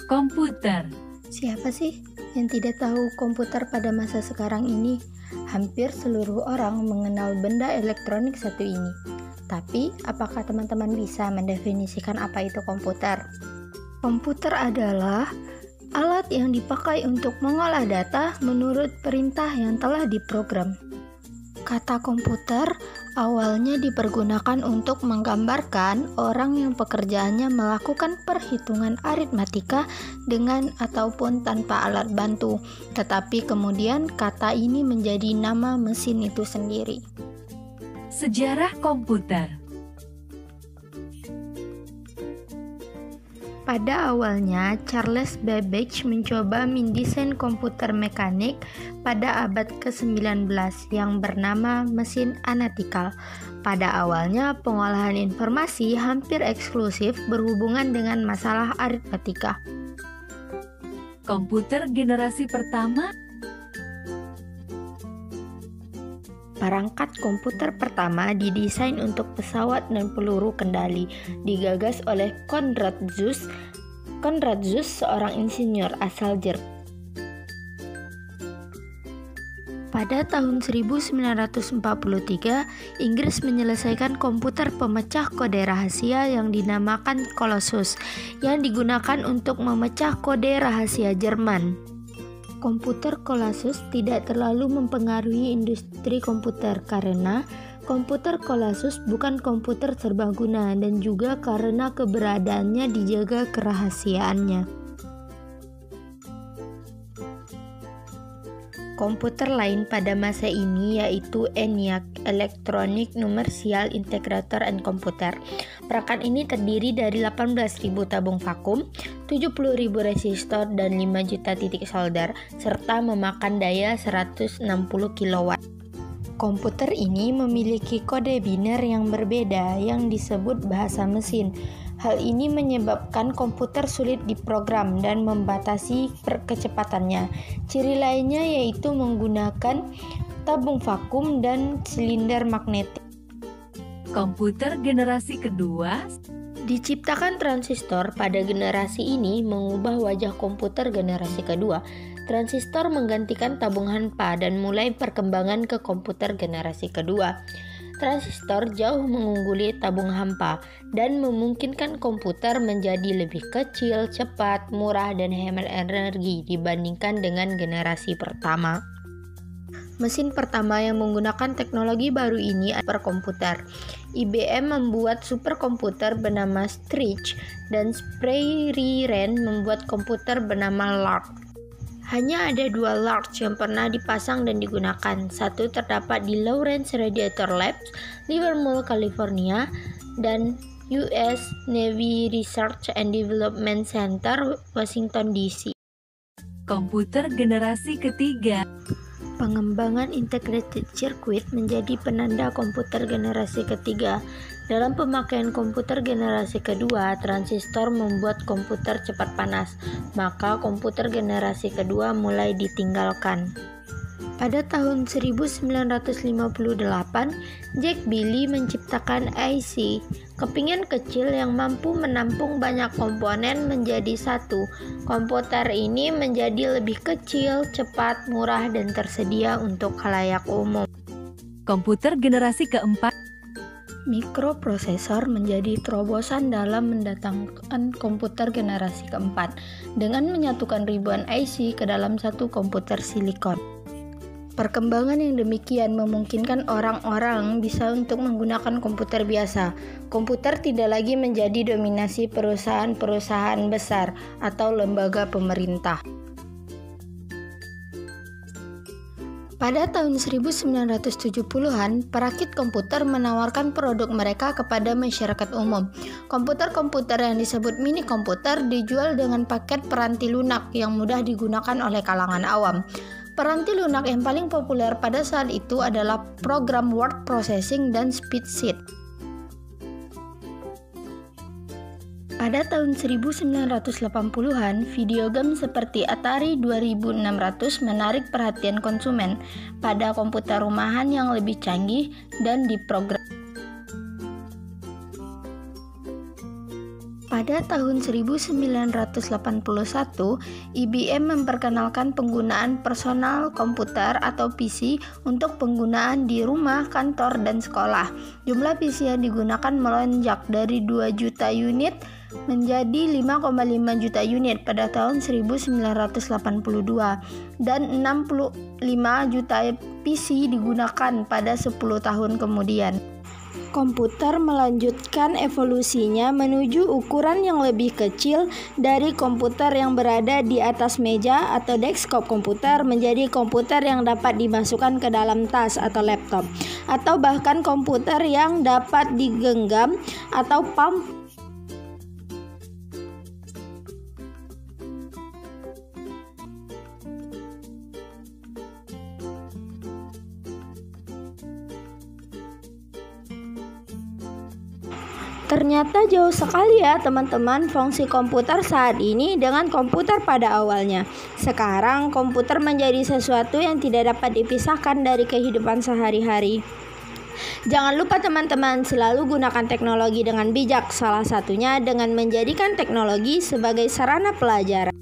Komputer. Siapa sih yang tidak tahu komputer pada masa sekarang ini? Hampir seluruh orang mengenal benda elektronik satu ini. Tapi, apakah teman-teman bisa mendefinisikan apa itu komputer? Komputer adalah alat yang dipakai untuk mengolah data menurut perintah yang telah diprogram. Kata komputer awalnya dipergunakan untuk menggambarkan orang yang pekerjaannya melakukan perhitungan aritmatika dengan ataupun tanpa alat bantu. Tetapi kemudian kata ini menjadi nama mesin itu sendiri. Sejarah komputer. Pada awalnya, Charles Babbage mencoba mendesain komputer mekanik pada abad ke-19 yang bernama mesin analytical. Pada awalnya, pengolahan informasi hampir eksklusif berhubungan dengan masalah aritmatika. Komputer generasi pertama. Perangkat komputer pertama didesain untuk pesawat dan peluru kendali, digagas oleh Konrad Zuse. Konrad Zuse seorang insinyur asal Jerman. Pada tahun 1943, Inggris menyelesaikan komputer pemecah kode rahasia yang dinamakan Colossus, yang digunakan untuk memecah kode rahasia Jerman. Komputer Colossus tidak terlalu mempengaruhi industri komputer karena komputer Colossus bukan komputer serbaguna dan juga karena keberadaannya dijaga kerahasiaannya. Komputer lain pada masa ini yaitu ENIAC, Electronic Numerical Integrator and Computer. Perangkat ini terdiri dari 18.000 tabung vakum, 70.000 resistor, dan 5 juta titik solder, serta memakan daya 160 kW. Komputer ini memiliki kode biner yang berbeda yang disebut bahasa mesin. Hal ini menyebabkan komputer sulit diprogram dan membatasi kecepatannya. Ciri lainnya yaitu menggunakan tabung vakum dan silinder magnetik. Komputer generasi kedua. Diciptakan transistor pada generasi ini mengubah wajah komputer generasi kedua. Transistor menggantikan tabung hampa dan mulai perkembangan ke komputer generasi kedua. Transistor jauh mengungguli tabung hampa dan memungkinkan komputer menjadi lebih kecil, cepat, murah, dan hemat energi dibandingkan dengan generasi pertama. Mesin pertama yang menggunakan teknologi baru ini adalah superkomputer. IBM membuat superkomputer bernama Scratch dan Prairie Ran membuat komputer bernama Lark. Hanya ada 2 Lark yang pernah dipasang dan digunakan. Satu terdapat di Lawrence Radiator Labs, Livermore, California, dan US Navy Research and Development Center, Washington DC. Komputer generasi ketiga. Pengembangan integrated circuit menjadi penanda komputer generasi ketiga. Dalam pemakaian komputer generasi kedua, transistor membuat komputer cepat panas, maka komputer generasi kedua mulai ditinggalkan. Pada tahun 1958, Jack Billy menciptakan IC, kepingan kecil yang mampu menampung banyak komponen menjadi satu. Komputer ini menjadi lebih kecil, cepat, murah, dan tersedia untuk khalayak umum. Komputer generasi keempat. Mikroprosesor menjadi terobosan dalam mendatangkan komputer generasi keempat dengan menyatukan ribuan IC ke dalam satu komputer silikon. Perkembangan yang demikian memungkinkan orang-orang bisa untuk menggunakan komputer biasa. Komputer tidak lagi menjadi dominasi perusahaan-perusahaan besar atau lembaga pemerintah. Pada tahun 1970-an, perakit komputer menawarkan produk mereka kepada masyarakat umum. Komputer-komputer yang disebut mini komputer dijual dengan paket peranti lunak yang mudah digunakan oleh kalangan awam. Peranti lunak yang paling populer pada saat itu adalah program word processing dan spreadsheet. Pada tahun 1980-an, video game seperti Atari 2600 menarik perhatian konsumen pada komputer rumahan yang lebih canggih dan diprogram. Pada tahun 1981, IBM memperkenalkan penggunaan personal komputer atau PC untuk penggunaan di rumah, kantor, dan sekolah. Jumlah PC yang digunakan melonjak dari 2 juta unit menjadi 5,5 juta unit pada tahun 1982 dan 65 juta PC digunakan pada 10 tahun kemudian. Komputer melanjutkan evolusinya menuju ukuran yang lebih kecil dari komputer yang berada di atas meja atau desktop komputer menjadi komputer yang dapat dimasukkan ke dalam tas atau laptop, atau bahkan komputer yang dapat digenggam atau palm. Ternyata jauh sekali ya teman-teman fungsi komputer saat ini dengan komputer pada awalnya. Sekarang komputer menjadi sesuatu yang tidak dapat dipisahkan dari kehidupan sehari-hari. Jangan lupa teman-teman selalu gunakan teknologi dengan bijak, salah satunya dengan menjadikan teknologi sebagai sarana pelajaran.